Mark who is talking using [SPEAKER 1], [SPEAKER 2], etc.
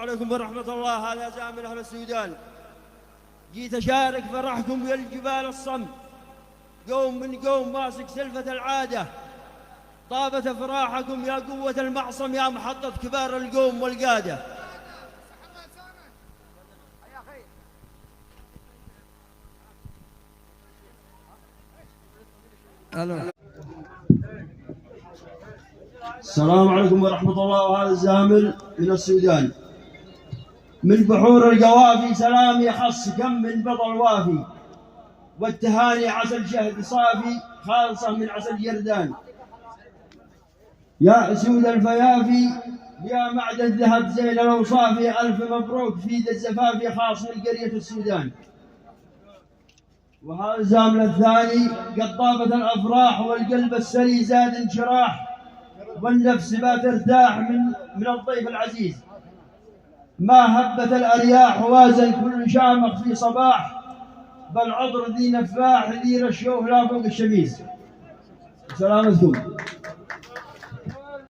[SPEAKER 1] عليكم ورحمة الله. هذا زامل أهل السودان، جيت أشارك فرحكم بالجبال الصم، قوم من قوم ماسك سلفة العادة، طابت أفراحكم يا قوة المعصم، يا محطة كبار القوم والقادة. السلام عليكم ورحمة الله. وهذا الزامل من السودان، من بحور القوافي سلام يخص كم من بطل وافي، والتهاني عسل شهد صافي خالصة من عسل جردان. يا أسود الفيافي يا معدن ذهب زين الأوصافي، ألف مبروك في ذا الزفافي خاص من قرية السودان. وهذا الزامل الثاني قد طابت الأفراح والقلب السري زاد انشراح، والنفس ما ترتاح من الضيف العزيز، ما هبت الأرياح وازن كل شامخ في صباح، بل عطر ذي نفاح ذي رشوه لا فوق الشميس. سلامتكم.